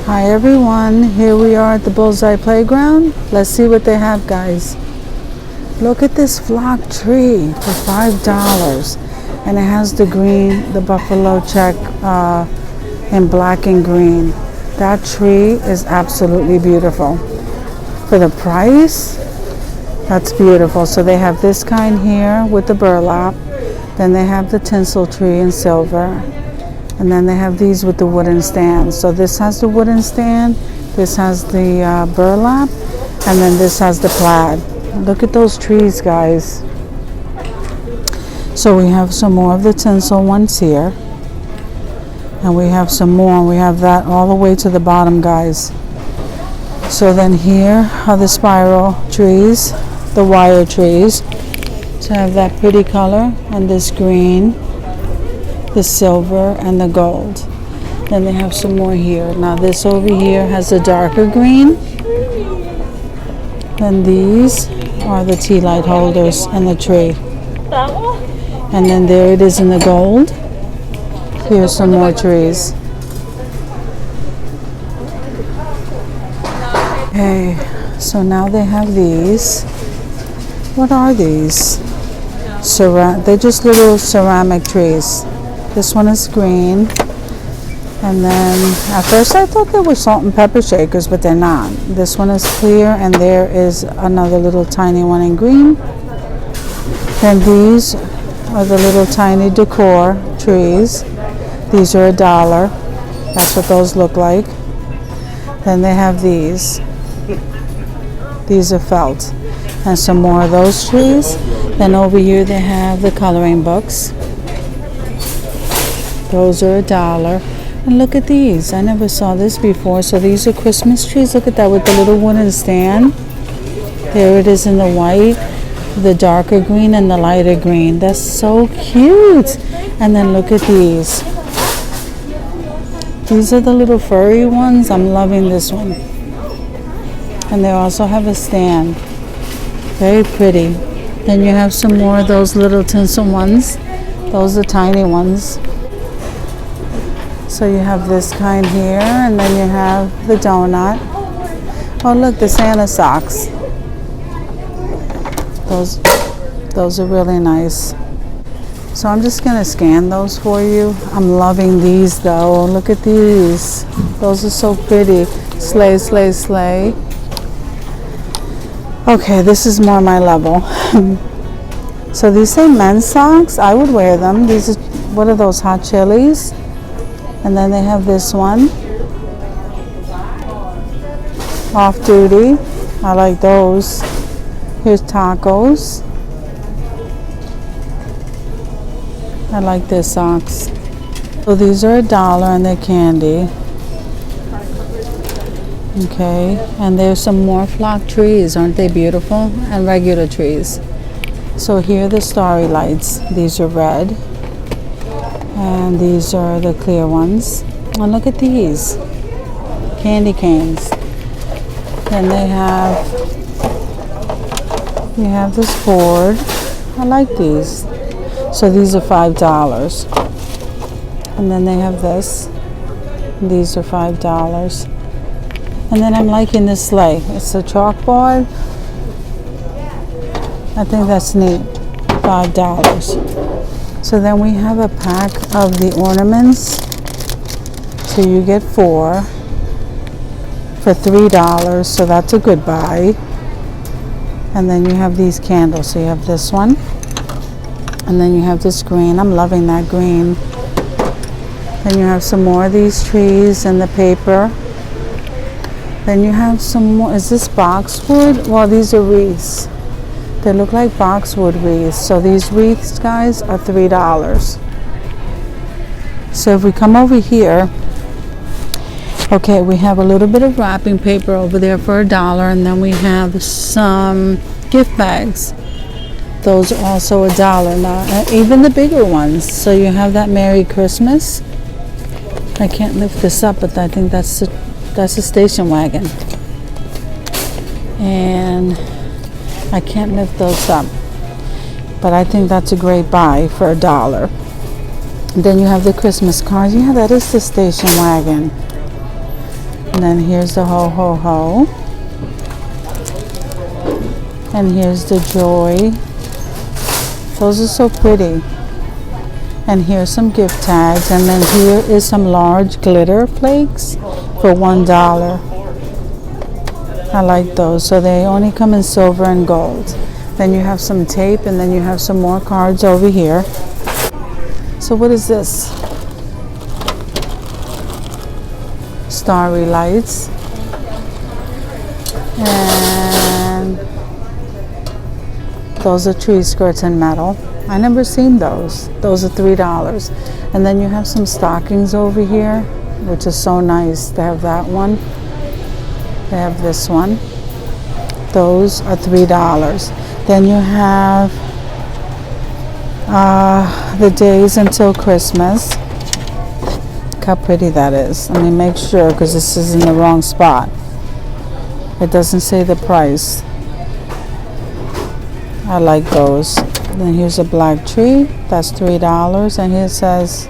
Hi everyone, here we are at the Bullseye Playground. Let's see what they have, guys. Look at this flock tree for $5, and it has the green, the buffalo check in black and green. That tree is absolutely beautiful. For the price, that's beautiful. So they have this kind here with the burlap, then they have the tinsel tree in silver, and then they have these with the wooden stand. So this has the wooden stand, this has the burlap, and then this has the plaid. Look at those trees, guys. So we have some more of the tinsel ones here, and we have some more. We have that all the way to the bottom, guys. So then here are the spiral trees, the wire trees. So I have that pretty color and this green, the silver, and the gold. Then they have some more here. Now this over here has a darker green. Then these are the tea light holders and the tree. And then there it is in the gold. Here's some more trees. Okay, so now they have these. What are these? They're just little ceramic trees. This one is green, and then at first I thought they were salt and pepper shakers, but they're not. This one is clear, and there is another little tiny one in green. Then these are the little tiny decor trees. These are $1. That's what those look like. Then they have these. These are felt, and some more of those trees. Then over here they have the coloring books. Those are $1. And look at these. I never saw this before. So these are Christmas trees. Look at that with the little wooden stand. There it is in the white, the darker green, and the lighter green. That's so cute. And then look at these. These are the little furry ones. I'm loving this one. And they also have a stand. Very pretty. Then you have some more of those little tinsel ones. Those are tiny ones. So you have this kind here, and then you have the donut. Oh look, the Santa socks. Those are really nice. So I'm just gonna scan those for you. I'm loving these though. Look at these. Those are so pretty. Slay, slay, slay. Okay, this is more my level. So these say men's socks. I would wear them. These are, what are those, hot chilies? And then they have this one, off duty. I like those. Here's tacos. I like their socks. So these are $1 and they're candy. Okay, and there's some more flock trees. Aren't they beautiful? And regular trees. So here are the Starry Lights. These are red. And these are the clear ones. And look at these. Candy canes. Then they have this board. I like these. So these are $5. And then they have this. These are $5. And then I'm liking this sleigh. It's a chalkboard. I think that's neat. $5. So then we have a pack of the ornaments. So you get 4 for $3. So that's a good buy. And then you have these candles. So you have this one. And then you have this green. I'm loving that green. Then you have some more of these trees and the paper. Then you have some more. Is this boxwood? Well, these are wreaths. They look like boxwood wreaths. So these wreaths, guys, are $3. So if we come over here, okay, we have a little bit of wrapping paper over there for $1, and then we have some gift bags. Those are also $1 now, even the bigger ones. So you have that Merry Christmas. I can't lift this up, but I think that's a station wagon. And I can't lift those up, but I think that's a great buy for $1. Then you have the Christmas cards. Yeah, that is the station wagon. And then here's the ho ho ho. And here's the joy. Those are so pretty. And here's some gift tags. And then here is some large glitter flakes for $1. I like those. So they only come in silver and gold. Then you have some tape, and then you have some more cards over here. So what is this? Starry Lights. And those are tree skirts in metal. I never seen those. Those are $3. And then you have some stockings over here, which is so nice. They have that one. They have this one. Those are $3. Then you have the days until Christmas. Look how pretty that is. Let me make sure, because this is in the wrong spot. It doesn't say the price. I like those. Then here's a black tree. That's $3. And here it says,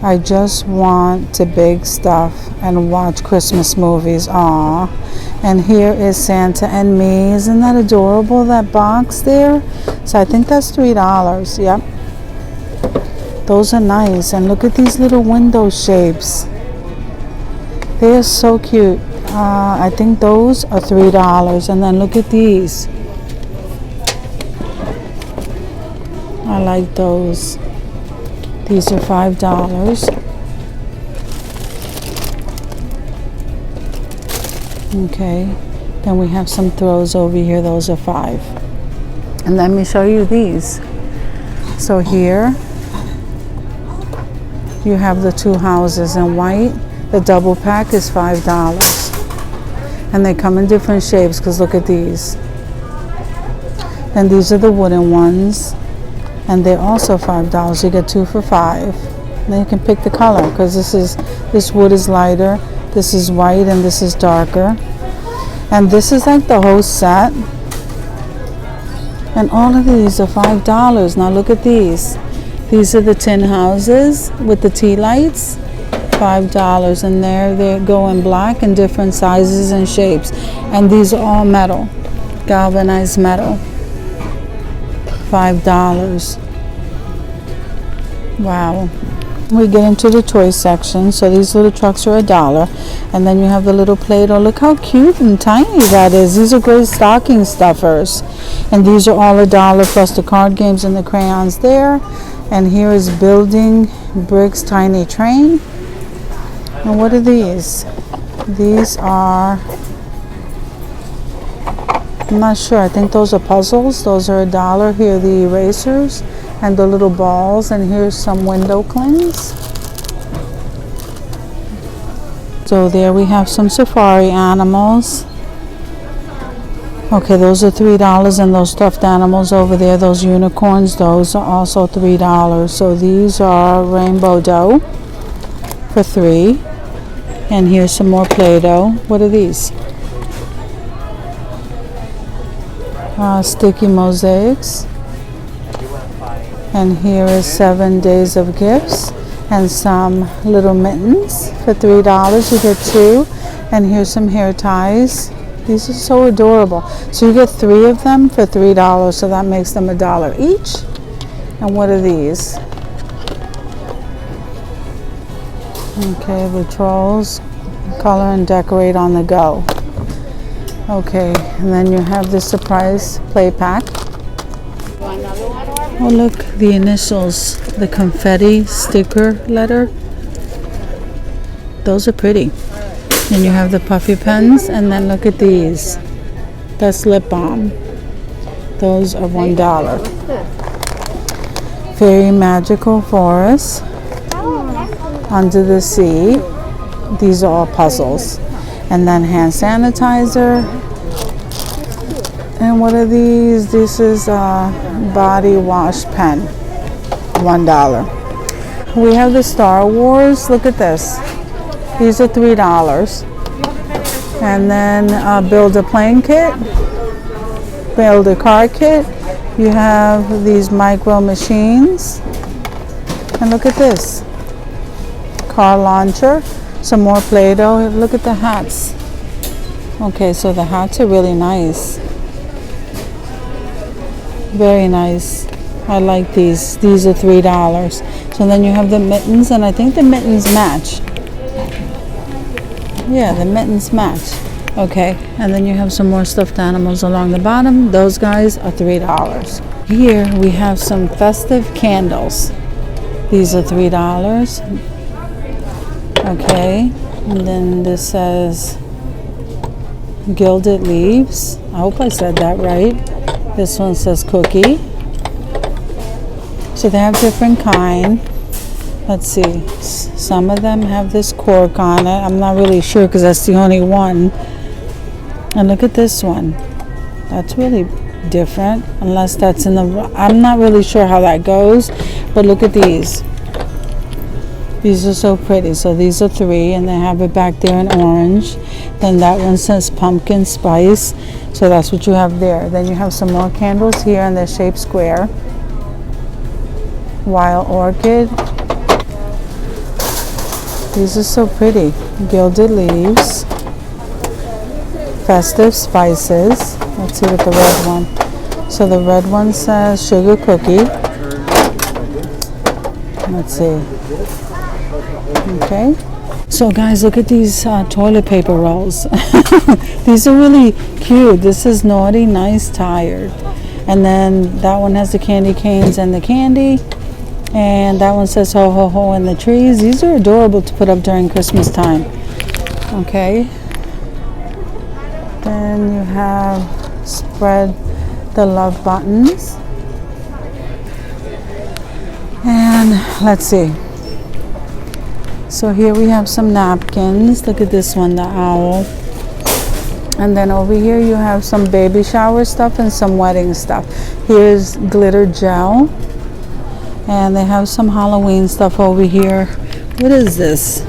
I just want to bake stuff and watch Christmas movies. Aww. And here is Santa and me. Isn't that adorable, that box there? So I think that's $3. Yep. Those are nice. And look at these little window shapes. They are so cute. I think those are $3. And then look at these. I like those. These are $5. Okay. Then we have some throws over here. Those are $5. And let me show you these. So here you have the two houses in white. The double pack is $5. And they come in different shapes, because look at these. And these are the wooden ones. And they're also $5. You get 2 for $5. Then you can pick the color, because this wood is lighter, this is white, and this is darker. And this is like the whole set. And all of these are $5. Now look at these. These are the tin houses with the tea lights. $5. And they go in black in different sizes and shapes. And these are all metal, galvanized metal. $5. Wow. We get into the toy section. So these little trucks are $1. And then you have the little Play-Doh. Look how cute and tiny that is. These are great stocking stuffers. And these are all $1, plus the card games and the crayons there. And here is Building Bricks Tiny Train. And what are these? These are, I'm not sure. I think those are puzzles. Those are $1. Here are the erasers and the little balls. And here's some window clings. So there we have some safari animals. Okay, those are $3. And those stuffed animals over there, those unicorns, those are also $3. So these are Rainbow Dough for $3. And here's some more Play-Doh. What are these? Sticky mosaics. And here is 7 days of gifts. And some little mittens for $3. You get 2. And here's some hair ties. These are so adorable. So you get 3 of them for $3. So that makes them $1 each. And what are these? Okay, the trolls, color and decorate on the go. Okay, and then you have the surprise play pack. Oh look, the initials, the confetti sticker letter. Those are pretty. And you have the puffy pens, and then look at these. That's lip balm. Those are $1. Very magical forest. Under the sea. These are all puzzles. And then hand sanitizer. And what are these? This is a body wash pen. $1. We have the Star Wars. Look at this. These are $3. And then build a plane kit. Build a car kit. You have these micro machines. And look at this. car launcher, some more Play-Doh. Look at the hats. Okay, so the hats are really nice. Very nice. I like these. These are $3. So then you have the mittens, and I think the mittens match. Yeah, the mittens match. Okay, and then you have some more stuffed animals along the bottom. Those guys are $3. Here we have some festive candles. These are $3. Okay, and then this says gilded leaves. I hope I said that right. This one says cookie. So they have different kind. Let's see. Some of them have this cork on it. I'm not really sure because that's the only one. And look at this one. That's really different. Unless that's in the... I'm not really sure how that goes. But look at these. These are so pretty. So these are $3, and they have it back there in orange. Then that one says pumpkin spice. So that's what you have there. Then you have some more candles here, and they're shaped square. Wild orchid. These are so pretty. Gilded leaves. Festive spices. Let's see what the red one. So the red one says sugar cookie. Let's see. Okay. So guys, look at these toilet paper rolls. These are really cute. This is naughty, nice, tired. And then that one has the candy canes and the candy. And that one says ho ho ho in the trees. These are adorable to put up during Christmas time. Okay. Then you have spread the love buttons. And let's see. So here we have some napkins. Look at this one, the owl. And then over here you have some baby shower stuff and some wedding stuff. Here's glitter gel. And they have some Halloween stuff over here. What is this?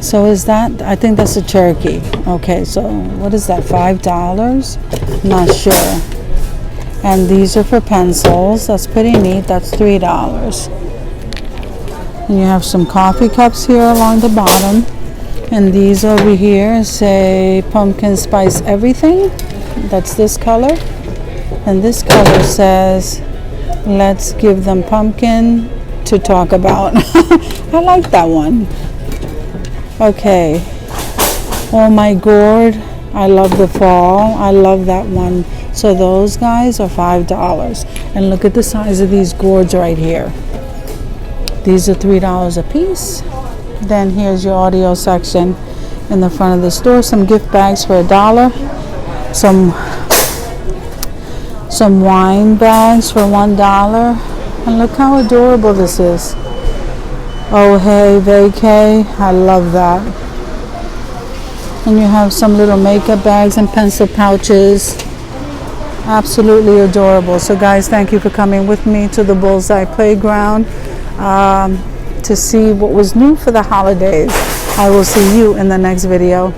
So is that, I think that's a turkey. Okay, so what is that, $5? Not sure. And these are for pencils. That's pretty neat. That's $3. And you have some coffee cups here along the bottom. And these over here say pumpkin spice everything. That's this color. And this color says, let's give them pumpkin to talk about. I like that one. Okay. Oh my gourd. I love the fall. I love that one. So those guys are $5. And look at the size of these gourds right here. These are $3 a piece. Then here's your audio section in the front of the store. Some gift bags for $1. Some wine bags for $1. And look how adorable this is. Oh hey vacay. I love that. And you have some little makeup bags and pencil pouches. Absolutely adorable. So guys, thank you for coming with me to the Bullseye Playground to see what was new for the holidays. I will see you in the next video.